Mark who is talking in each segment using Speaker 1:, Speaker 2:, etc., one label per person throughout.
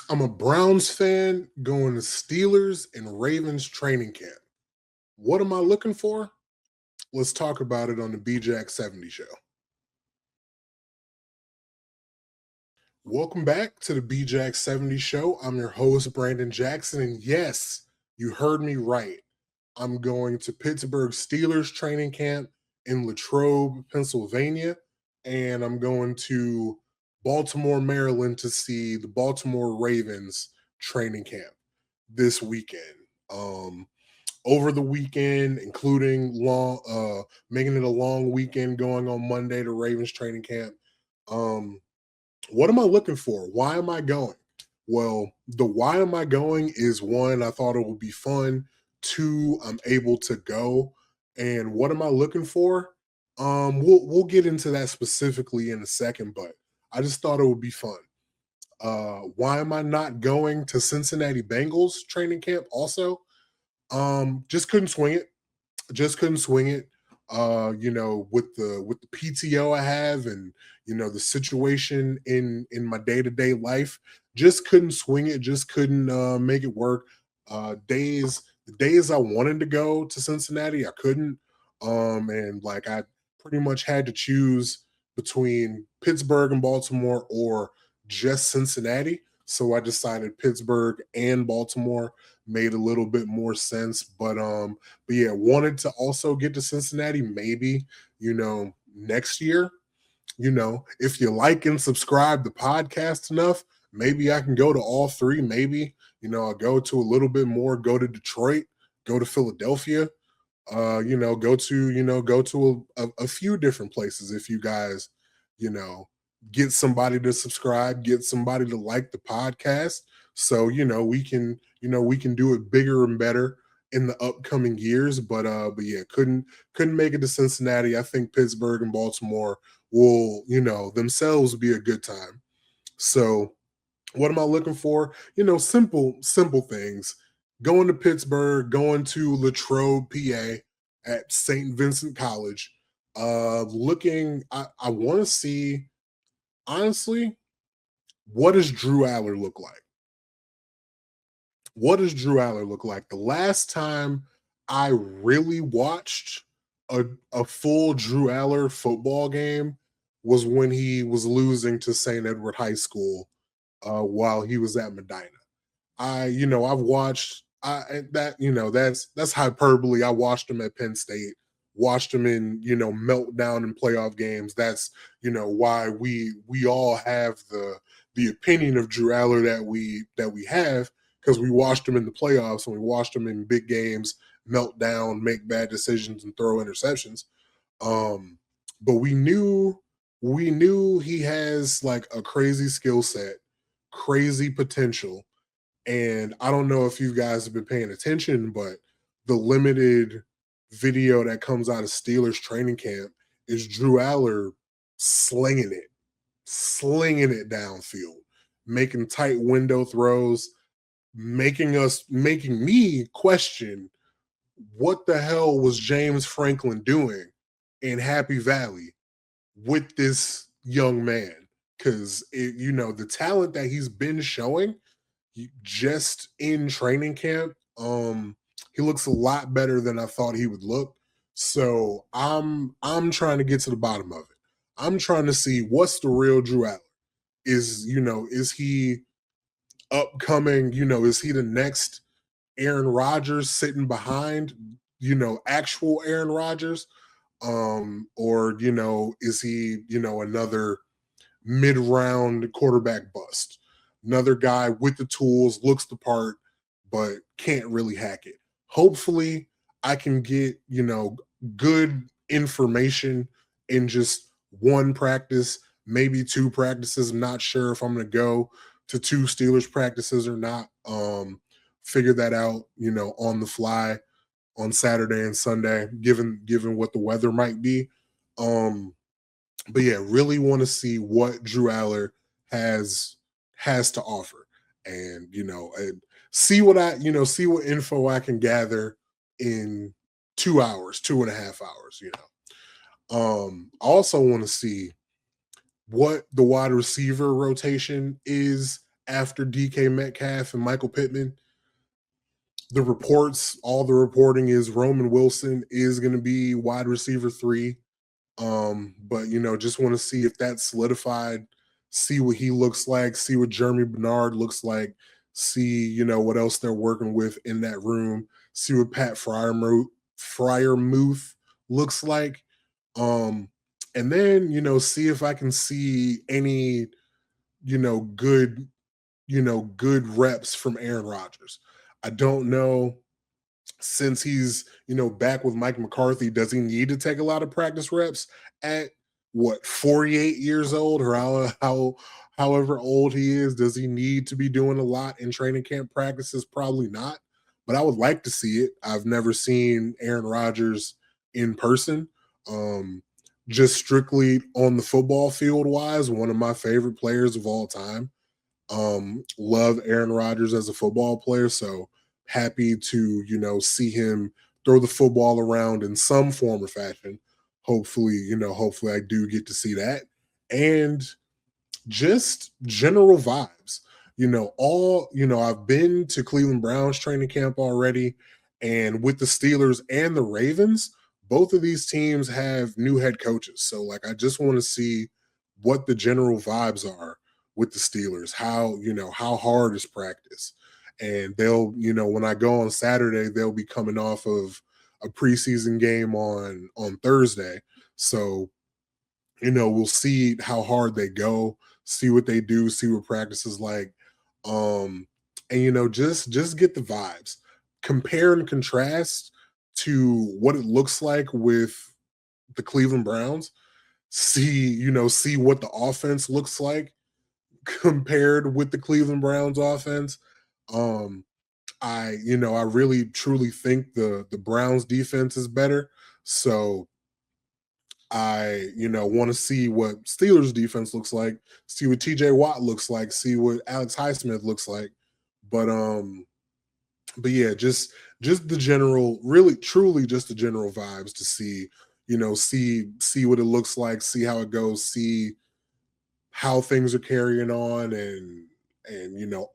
Speaker 1: I'm a Browns fan going to Steelers and Ravens training camp. What am I looking for? Let's talk about it on the BJack 70 show. Welcome back to the BJack 70 show. I'm your host, Brandon Jackson. And yes, you heard me right. I'm going to Pittsburgh Steelers training camp in Latrobe, Pennsylvania. And I'm going to Baltimore, Maryland to see the Baltimore Ravens training camp this weekend. Um, Over the weekend, including making it a long weekend going on Monday to Ravens training camp. Um, what am I looking for? Why am I going? Well, the why am I going is one, I thought it would be fun. Two, I'm able to go. And what am I looking for? We'll get into that specifically in a second, but I just thought it would be fun. Why am I not going to Cincinnati Bengals training camp also? Just couldn't swing it. Just couldn't swing it. With the PTO I have and the situation in my day-to-day life, just couldn't swing it, just couldn't make it work. The days I wanted to go to Cincinnati, I couldn't. And like I pretty much had to choose between Pittsburgh and Baltimore or just Cincinnati. So I decided Pittsburgh and Baltimore made a little bit more sense. But yeah, wanted to also get to Cincinnati maybe, next year. If you like and subscribe the podcast enough, maybe I can go to all three. Maybe, I'll go to a little bit more, go to Detroit, go to Philadelphia, go to a few different places if you guys, you know, get somebody to subscribe, get somebody to like the podcast. So, we can do it bigger and better in the upcoming years. But yeah, couldn't make it to Cincinnati. I think Pittsburgh and Baltimore will, themselves be a good time. So what am I looking for? Simple things. Going to Pittsburgh, going to Latrobe, PA at St. Vincent College. I want to see, honestly, what does Drew Aller look like? What does Drew Aller look like? The last time I really watched a full Drew Aller football game was when he was losing to St. Edward High School while he was at Medina. I've watched that's hyperbole. I watched him at Penn State, watched him in, meltdown and playoff games. That's, why we all have the opinion of Drew Aller that we have, because we watched him in the playoffs and we watched him in big games melt down, make bad decisions, and throw interceptions. But we knew he has like a crazy skill set, crazy potential. And I don't know if you guys have been paying attention, but the limited video that comes out of Steelers training camp is Drew Aller slinging it downfield, making tight window throws, making me question what the hell was James Franklin doing in Happy Valley with this young man. Because the talent that he's been showing just in training camp, he looks a lot better than I thought he would look. So I'm trying to get to the bottom of it. I'm trying to see what's the real Drew Aller. Is he upcoming? Is he the next Aaron Rodgers sitting behind, actual Aaron Rodgers? Or is he, another mid-round quarterback bust? Another guy with the tools, looks the part, but can't really hack it. Hopefully, I can get, good information in just one practice, maybe two practices. I'm not sure if I'm going to go to two Steelers practices or not. Figure that out, on the fly on Saturday and Sunday, given what the weather might be. But yeah, really want to see what Drew Aller has to offer, and see what info I can gather in 2 hours, 2.5 hours. I also want to see what the wide receiver rotation is after DK Metcalf and Michael Pittman. The reports, all the reporting is Roman Wilson is going to be wide receiver 3. But just want to see if that's solidified, see what he looks like, see what Jeremy Bernard looks like, see, what else they're working with in that room, see what Pat Fryermuth looks like. And then, see if I can see any, good, good reps from Aaron Rodgers. I don't know, since he's back with Mike McCarthy, does he need to take a lot of practice reps at 48 years old, or however old he is? Does he need to be doing a lot in training camp practices? Probably not, but I would like to see it. I've never seen Aaron Rodgers in person. Just strictly on the football field wise, one of my favorite players of all time. Love Aaron Rodgers as a football player, so happy to see him throw the football around in some form or fashion. Hopefully I do get to see that. And just general vibes. I've been to Cleveland Browns training camp already, and with the Steelers and the Ravens, both of these teams have new head coaches. So I just want to see what the general vibes are with the Steelers. How hard is practice? And they'll, when I go on Saturday, they'll be coming off of a preseason game on Thursday. So, we'll see how hard they go, see what they do, see what practice is like. And just get the vibes. Compare and contrast to what it looks like with the Cleveland Browns. See what the offense looks like compared with the Cleveland Browns offense. I really truly think the Browns defense is better. So I want to see what Steelers defense looks like, see what TJ Watt looks like, see what Alex Highsmith looks like. But yeah, just the general, really truly just the general vibes to see, see what it looks like, see how it goes, see how things are carrying on, and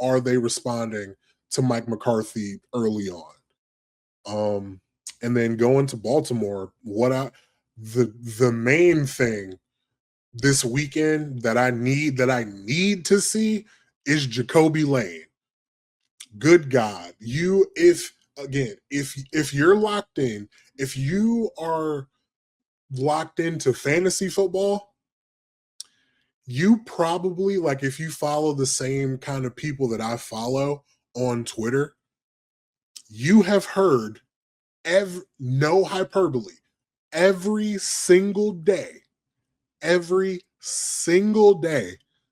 Speaker 1: are they responding to Mike McCarthy early on. And then going to Baltimore, the main thing this weekend that I need to see is Jacoby Lane. Good God, if you're locked in, if you are locked into fantasy football, you probably, if you follow the same kind of people that I follow on Twitter, you have heard no hyperbole, every single day,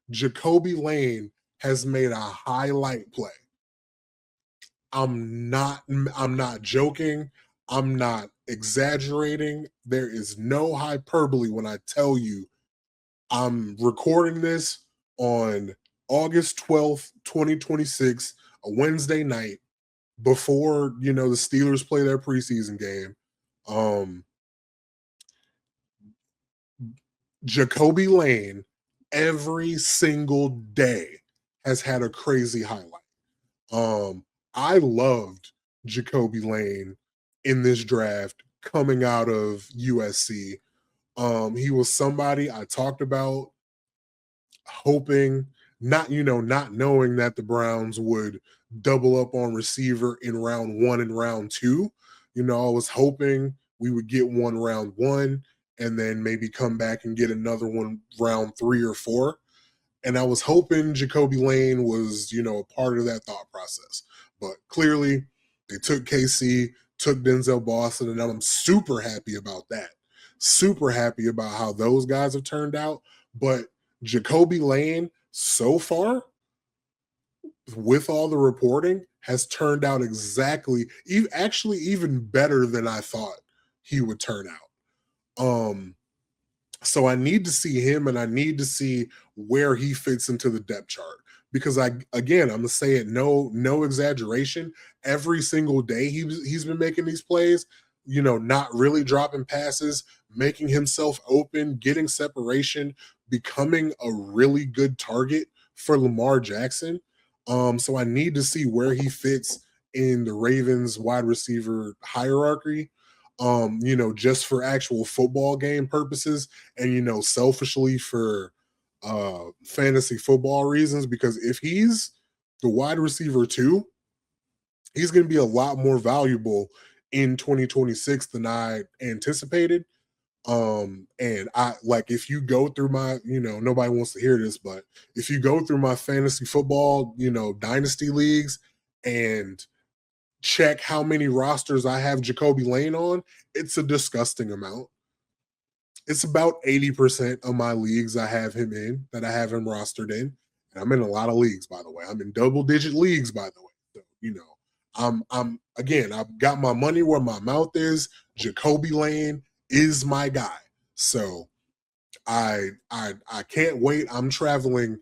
Speaker 1: Jacoby Lane has made a highlight play. I'm not joking. I'm not exaggerating. There is no hyperbole when I tell you I'm recording this on August 12th, 2026, a Wednesday night, before the Steelers play their preseason game. Jacoby Lane every single day has had a crazy highlight. I loved Jacoby Lane in this draft coming out of USC. He was somebody I talked about hoping, not knowing that the Browns would double up on receiver in round 1 and round 2. I was hoping we would get one round 1 and then maybe come back and get another one round 3 or 4. And I was hoping Jacoby Lane was, a part of that thought process. But clearly, they took KC, took Denzel Boston, and I'm super happy about that. Super happy about how those guys have turned out. But Jacoby Lane, so far, with all the reporting, has turned out exactly, actually even better than I thought he would turn out. So I need to see him, and I need to see where he fits into the depth chart. Because I'm gonna say it, no exaggeration. Every single day he's been making these plays, not really dropping passes, making himself open, getting separation, becoming a really good target for Lamar Jackson. So I need to see where he fits in the Ravens wide receiver hierarchy. Just for actual football game purposes and selfishly for fantasy football reasons, because if he's the wide receiver too, he's going to be a lot more valuable in 2026 than I anticipated. And I like, if you go through my, nobody wants to hear this, but if you go through my fantasy football, dynasty leagues and check how many rosters I have Jacoby Lane on, it's a disgusting amount. It's about 80% of my leagues I have him in, that I have him rostered in. And I'm in a lot of leagues, by the way. I'm in double digit leagues, by the way. So, I'm again, I've got my money where my mouth is. Jacoby Lane is my guy. So I can't wait. I'm traveling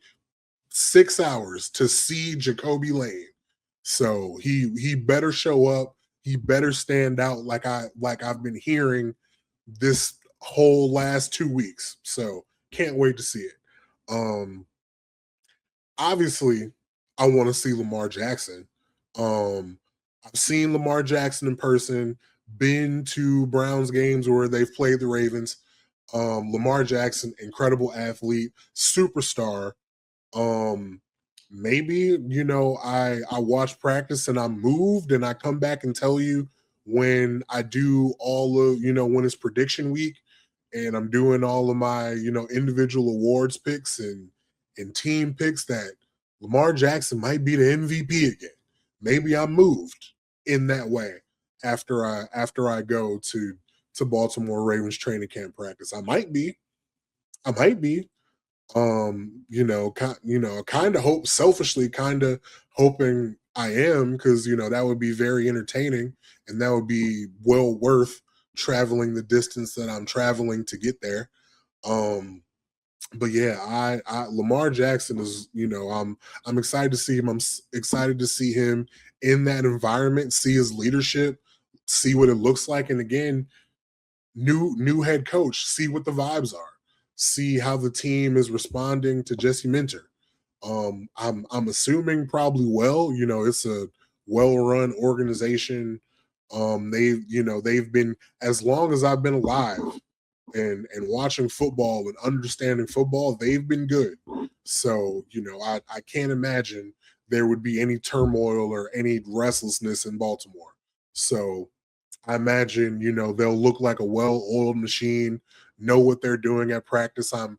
Speaker 1: 6 hours to see Jacoby Lane. So he better show up. He better stand out like I've been hearing this whole last 2 weeks. So can't wait to see it. Um Obviously I want to see Lamar Jackson. Um I've seen Lamar Jackson in person, been to Browns games where they've played the Ravens. Lamar Jackson, incredible athlete, superstar. um Maybe I watch practice and I'm moved and I come back and tell you when I do all of when it's prediction week and I'm doing all of my individual awards picks and team picks that Lamar Jackson might be the MVP again. Maybe I'm moved in that way after I go to Baltimore Ravens training camp practice. I might be kind of hope selfishly, kind of hoping I am, because that would be very entertaining and that would be well worth traveling the distance that I'm traveling to get there. Um, but yeah, I Lamar Jackson is, I'm excited to see him. Excited to see him in that environment, see his leadership, see what it looks like, and again, new head coach, see what the vibes are, see how the team is responding to Jesse Minter. I'm assuming probably well. It's a well-run organization. They've been, as long as I've been alive and watching football and understanding football, they've been good. So, I can't imagine there would be any turmoil or any restlessness in Baltimore. So I imagine, they'll look like a well-oiled machine, know what they're doing at practice. I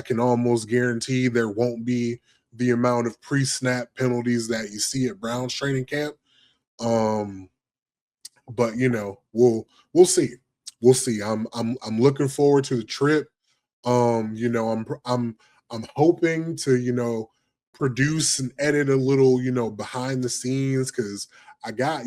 Speaker 1: can almost guarantee there won't be the amount of pre-snap penalties that you see at Browns training camp. But we'll see. We'll see. I'm looking forward to the trip. I'm hoping to, produce and edit a little, behind the scenes, because I got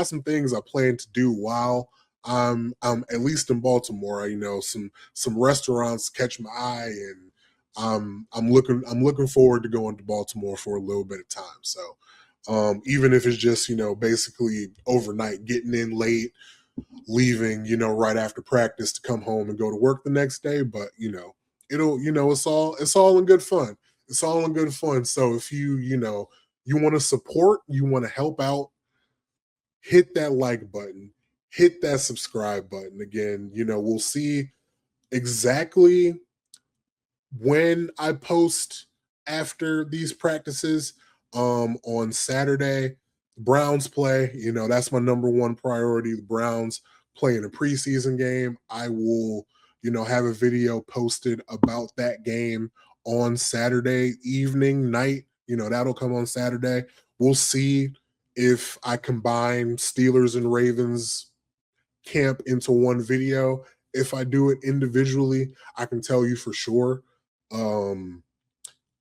Speaker 1: some things I plan to do while I'm at least in Baltimore. Some restaurants catch my eye, and I'm looking forward to going to Baltimore for a little bit of time. So even if it's just basically overnight, getting in late, leaving right after practice to come home and go to work the next day. But it's all in good fun. It's all in good fun. So if you want to support, you want to help out, hit that like button, hit that subscribe button. Again, we'll see exactly when I post after these practices. On Saturday, Browns play. That's my number one priority. The Browns play in a preseason game. I will, have a video posted about that game on Saturday evening, night. That'll come on Saturday. We'll see if I combine Steelers and Ravens camp into one video. If I do it individually, I can tell you for sure. Um,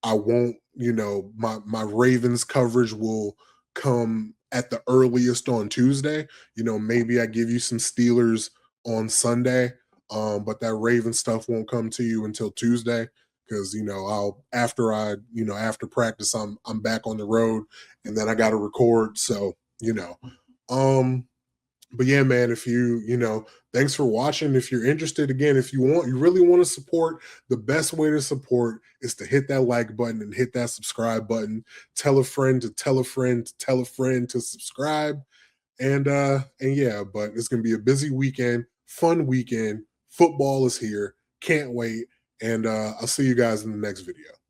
Speaker 1: I won't, my Ravens coverage will come at the earliest on Tuesday. Maybe I give you some Steelers on Sunday, but that Raven stuff won't come to you until Tuesday, because I'll after practice I'm back on the road and then I got to record. So um But yeah, man, if thanks for watching. If you're interested, again, if you really want to support, the best way to support is to hit that like button and hit that subscribe button. Tell a friend to tell a friend to tell a friend to subscribe. And yeah, but it's gonna be a busy weekend, fun weekend. Football is here. Can't wait. And I'll see you guys in the next video.